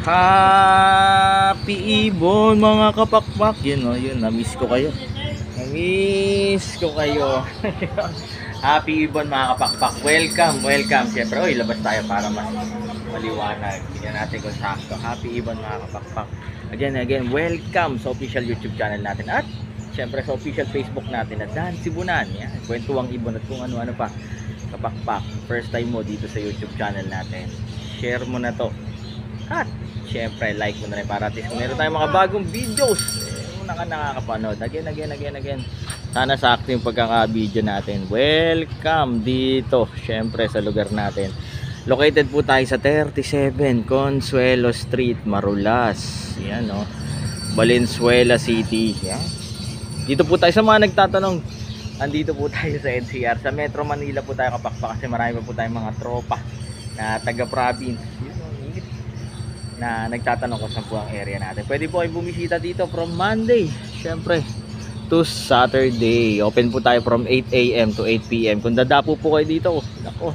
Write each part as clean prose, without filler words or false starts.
Happy Ibon mga kapakpak. Yun o, yun, na-miss ko kayo. Na-miss ko kayo. Happy Ibon mga kapakpak. Welcome, welcome. Siyempre, oy, labas tayo para mas maliwanag. Bigyan natin kung sakto. Happy Ibon mga kapakpak. Again, welcome sa official YouTube channel natin. At siyempre sa official Facebook natin na Dan Sibunan. Yan, Kwentuang Ibon at kung ano-ano pa. Kapakpak, first time mo dito sa YouTube channel natin. Share mo na to. At syempre like mo na rin para at least kung meron tayong mga bagong videos una ka nakakapanood. Again, sana sakto yung pagkaka-video natin. Welcome dito syempre sa lugar natin. Located po tayo sa 37 Consuelo Street, Marulas. Yan o, Valenzuela City. Yan. Dito po tayo sa mga nagtatanong. Andito po tayo sa NCR, sa Metro Manila po tayo kapakpak kasi marami pa po tayong mga tropa na taga-province na nagtatanong kung saan po ang area natin. Pwede po kayo bumisita dito from Monday syempre to Saturday. Open po tayo from 8 AM to 8 PM. Kung dadapo po kayo dito, nako,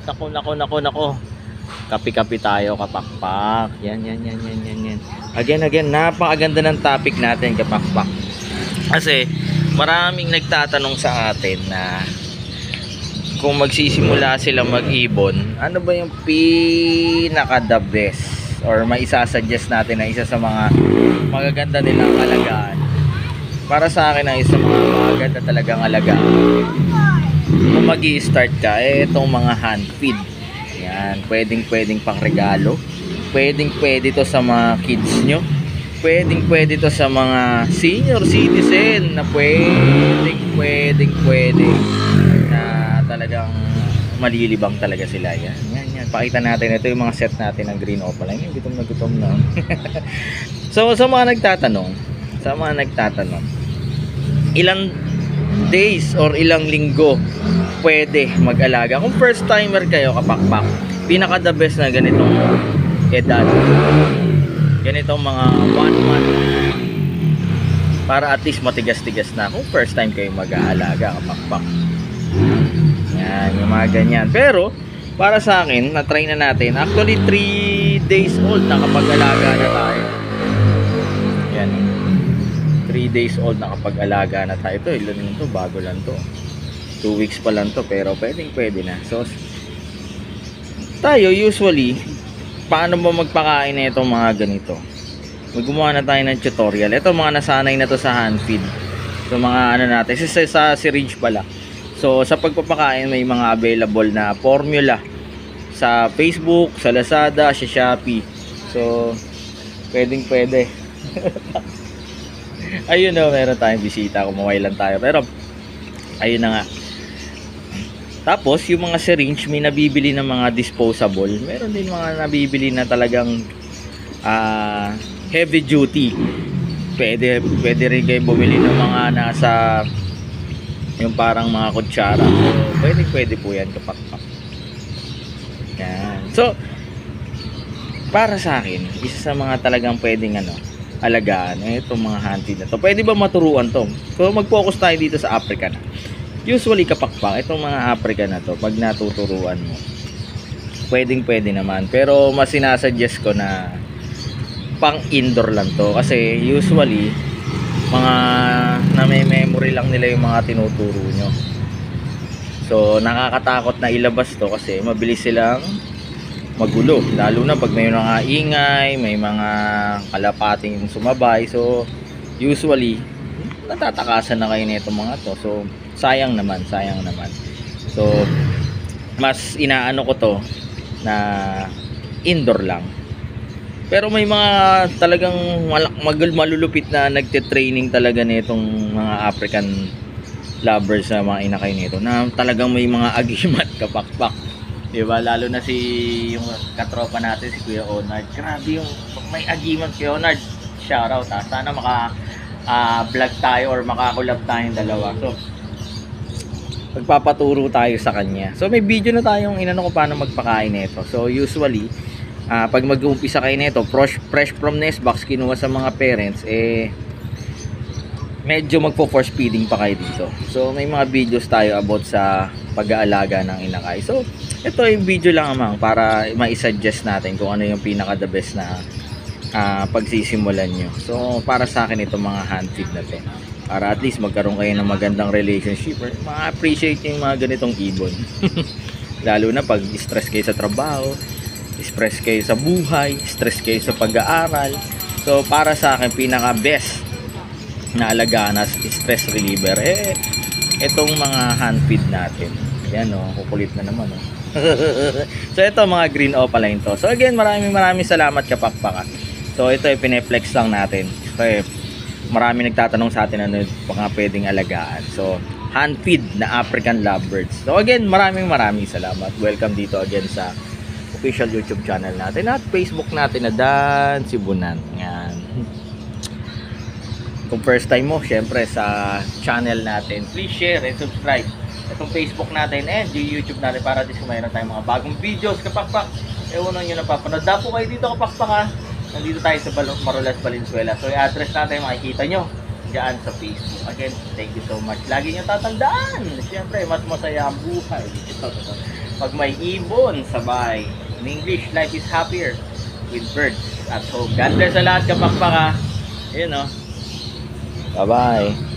kapi-kapi tayo kapakpak. Yan. Again, napakaganda ng topic natin kapakpak. Kasi maraming nagtatanong sa atin na kung magsisimula sila mag-ibon, ano ba yung pinaka the best or may isa-suggest natin na isa sa mga magaganda nilang alagaan. Para sa akin ang isa sa mga magaganda talagang alagaan kung mag-i-start ka, itong mga hand feed. Yan, pwedeng pang regalo, pwede to sa mga kids nyo, pwede to sa mga senior citizen na pwede na talagang malilibang talaga sila. Yan. Pakita natin, ito yung mga set natin ng green opaline. Yung gutom na so sa mga nagtatanong, ilang days or ilang linggo pwede mag-alaga? Kung first timer kayo kapakpak, pinaka the best na ganitong edad, ganitong mga 1 month, para at least matigas-tigas na kung first time kayo mag-aalaga kapakpak. Yan, yung mga ganyan. Pero para sa akin, na-try na natin. Actually, 3 days old na kapag alaga na tayo. Yan. 3 days old na kapag alaga na tayo. Ito, ilan lang to? Bago lang to. 2 weeks pa lang to. Pero pwede na. So, tayo usually, paano ba magpakain na itong mga ganito? Gumawa na tayo ng tutorial. Ito, mga nasanay na to sa hand feed. So, mga ano natin. Sa syringe pala. So sa pagpapakain may mga available na formula sa Facebook, sa Lazada, sa Shopee. So pwede. Ayun na, meron tayong bisita, kumaway lang tayo. Pero ayun na nga. Tapos yung mga syringe may nabibili ng mga disposable. Meron din mga nabibili na talagang heavy duty. Pwede rin kayo bumili ng mga nasa yung parang mga kutsara. So, pwede po yan kapakpak. Yan. So, para sa akin, isa sa mga talagang pwedeng alagaan, itong mga hunted na to. Pwede ba maturuan to? So, mag-focus tayo dito sa Africa na. Usually kapakpak, itong mga Africa na to, pag natuturuan mo, pwede naman. Pero, mas sinasuggest ko na pang indoor lang to. Kasi, usually, mga na may memory lang nila yung mga tinuturo nyo. So nakakatakot na ilabas to kasi mabilis silang magulo, lalo na pag may mga ingay, may mga kalapating sumabay. So usually natatakasan na kayo nito mga to. So sayang naman. So mas inaano ko to na indoor lang. Pero may mga talagang malulupit na nagte-training talaga nitong mga African lovers na mga inakay nito na talagang may mga agimat kapakpak. Diba? Lalo na yung katropa natin, si Kuya Onard. Grabe yung may agimat Kuya Onard. Shoutout ha. Sana vlog tayo or makakulab tayong dalawa. So, magpapaturo tayo sa kanya. So, may video na tayong inano ko paano magpakain nito. So, usually, pag mag-uumpisa kayo nito, fresh from nest box, kinuha sa mga parents, medyo magpo-force feeding pa kayo dito. So may mga videos tayo about sa pag-aalaga ng inakay. So ito yung video lang amang para ma-suggest natin kung ano yung pinaka the best na pagsisimulan nyo. So para sa akin itong mga hand feed na to, para at least magkaroon kayo ng magandang relationship, ma-appreciate yung mga ganitong ibon. Lalo na pag stress kayo sa trabaho, stress kayo sa buhay, stress kayo sa pag-aaral. So para sa akin pinaka best na alagaan na stress reliever itong mga hand feed natin. Yan kukulit na naman So ito mga green opaline to. So again, maraming salamat kapakpaka. So ito ay pineflex lang natin. Kasi marami nagtatanong sa atin ano mga pwedeng alagaan. So hand feed na African lovebirds. So again, maraming salamat. Welcome dito again sa official YouTube channel natin at Facebook natin na Dan Sibunan. Yan. Kung first time mo, syempre sa channel natin, please share and subscribe. Itong Facebook natin and yung YouTube natin para at least mayroon tayong mga bagong videos kapakpak. Unang nyo napapanood. Dapo kayo dito kapakpak Nandito tayo sa Marulas, Valenzuela. So yung address natin makikita nyo dyan sa Facebook. Again, thank you so much. Lagi nyo tatandaan. Syempre, mas masaya ang buhay. Pag may ibon sa bahay. In English, life is happier with birds at home. God bless sa lahat kapakpak. Ayun Bye-bye.